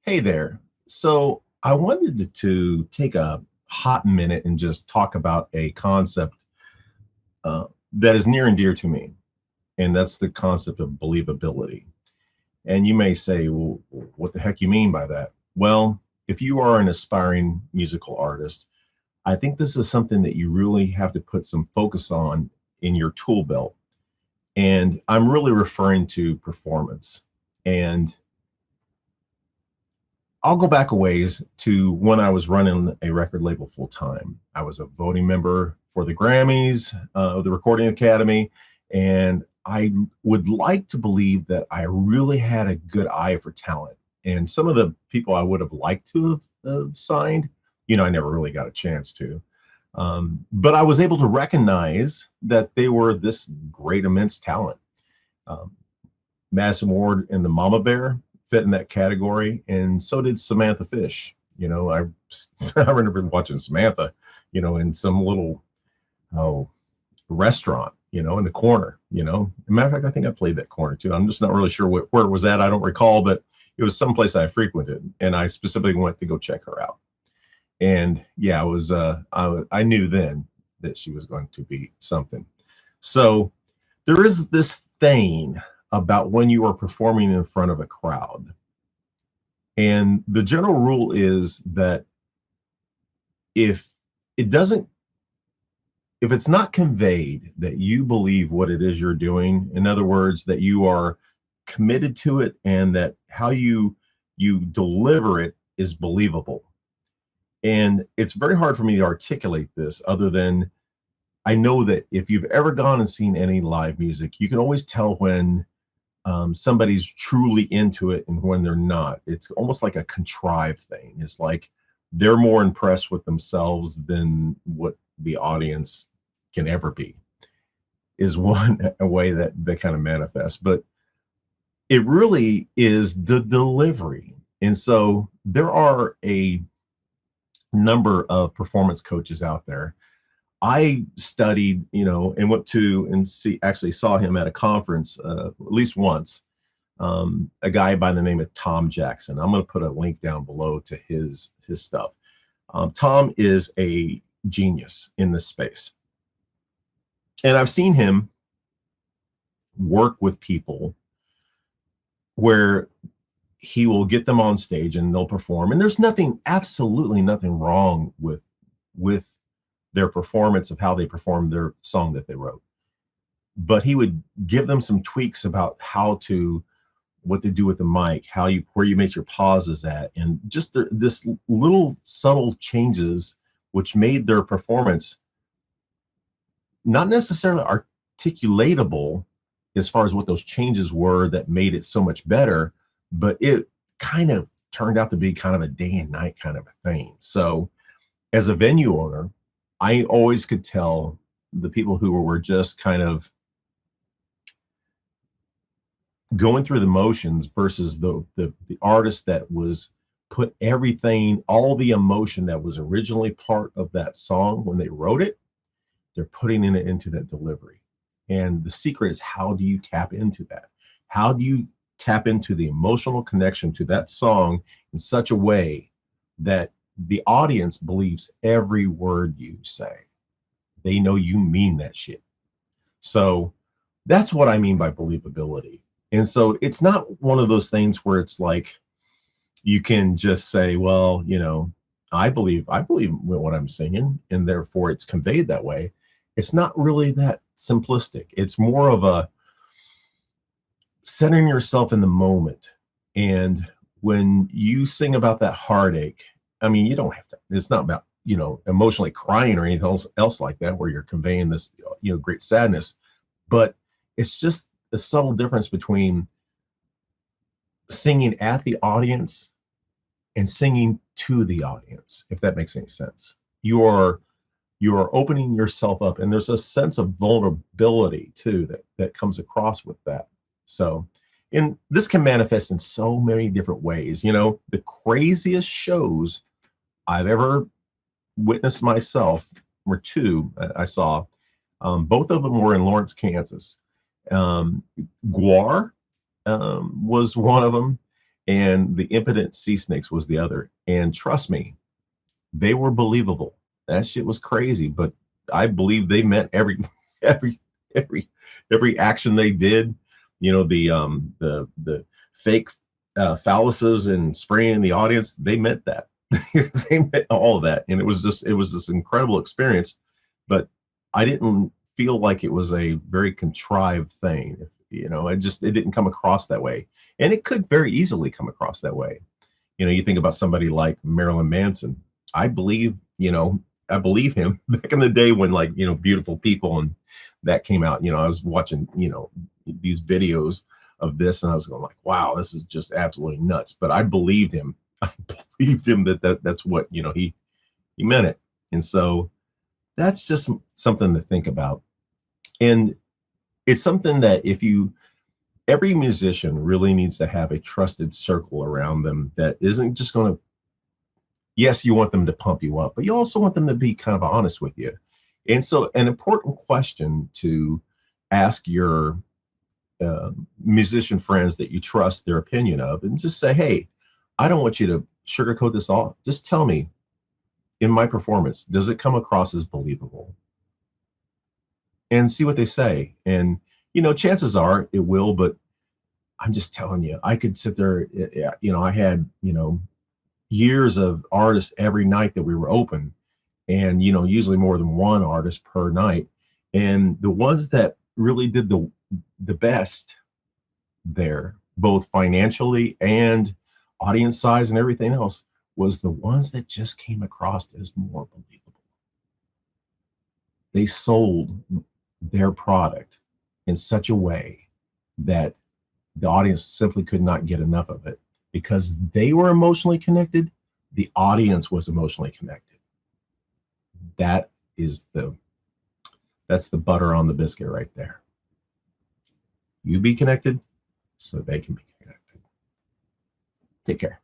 Hey there. So I wanted to take a hot minute and just talk about a concept that is near and dear to me, and that's the concept of believability. And you may say, well, what the heck you mean by that? Well, if you are an aspiring musical artist, I think this is something that you really have to put some focus on in your tool belt. And I'm really referring to performance. And I'll go back a ways to when I was running a record label full time. I was a voting member for the Grammys, of the Recording Academy, and I would like to believe that I really had a good eye for talent. And some of the people I would have liked to have signed, I never really got a chance to. But I was able to recognize that they were this great, immense talent. Um, Madison Ward and the Mama Bear fit in that category, and so did Samantha Fish. I remember watching Samantha, in some little oh restaurant, in the corner. As a matter of fact, I think I played that corner too. I'm just not really sure where it was at. I don't recall, but it was someplace I frequented, and I specifically went to go check her out. And yeah, it was. I knew then that she was going to be something. So there is this thing about when you are performing in front of a crowd. And the general rule is that if it doesn't, if it's not conveyed that you believe what it is you're doing, in other words, that you are committed to it and that how you deliver it is believable. And it's very hard for me to articulate this other than I know that if you've ever gone and seen any live music, you can always tell when somebody's truly into it and when they're not. It's almost like a contrived thing. It's like they're more impressed with themselves than what the audience can ever be, is one a way that kind of manifests. But it really is the delivery. And so there are a number of performance coaches out there. I studied, and went to and actually saw him at a conference at least once. A guy by the name of Tom Jackson. I'm going to put a link down below to his stuff. Tom is a genius in this space, and I've seen him work with people where he will get them on stage and they'll perform, and there's absolutely nothing wrong with their performance of how they performed their song that they wrote. But he would give them some tweaks about what to do with the mic, where you make your pauses at, and just this little subtle changes, which made their performance not necessarily articulatable as far as what those changes were that made it so much better, but it kind of turned out to be kind of a day and night kind of a thing. So as a venue owner, I always could tell the people who were just kind of going through the motions versus the artist that was put everything, all the emotion that was originally part of that song when they wrote it, they're putting it into that delivery. And the secret is, how do you tap into that? How do you tap into the emotional connection to that song in such a way that the audience believes every word you say? They know you mean that shit. So that's what I mean by believability. And so it's not one of those things where it's like you can just say, well, I believe what I'm singing, and therefore it's conveyed that way. It's not really that simplistic. It's more of a centering yourself in the moment. And when you sing about that heartache, I mean, you don't have to, it's not about, emotionally crying or anything else like that, where you're conveying this, great sadness, but it's just a subtle difference between singing at the audience and singing to the audience, if that makes any sense. You are opening yourself up, and there's a sense of vulnerability too that comes across with that. So, and this can manifest in so many different ways. The craziest shows I've ever witnessed myself were two I saw. Both of them were in Lawrence, Kansas. Guar was one of them, and the Impotent Sea Snakes was the other. And trust me, they were believable. That shit was crazy, but I believe they meant every every every every action they did. You know, the fake phalluses and spraying the audience, they meant that. They meant all of that, and it was this incredible experience. But I didn't feel like it was a very contrived thing. You know, it didn't come across that way, and it could very easily come across that way. You know, you think about somebody like Marilyn Manson. I believe, I believe him back in the day when, like, Beautiful People and that came out. I was watching, these videos of this, and I was going like, wow, this is just absolutely nuts. But I believed him. I believed him that's what, he meant it. And so that's just something to think about. And it's something that every musician really needs to have a trusted circle around them that isn't just going to, yes, you want them to pump you up, but you also want them to be kind of honest with you. And so an important question to ask your musician friends that you trust their opinion of, and just say, hey, I don't want you to sugarcoat this all. Just tell me, in my performance, does it come across as believable? And see what they say. And, chances are it will, but I'm just telling you, I could sit there, I had, years of artists every night that we were open, and, usually more than one artist per night. And the ones that really did the best there, both financially and audience size and everything else, was the ones that just came across as more believable. They sold their product in such a way that the audience simply could not get enough of it, because they were emotionally connected. The audience was emotionally connected. That's the butter on the biscuit right there. You be connected so they can be connected. Take care.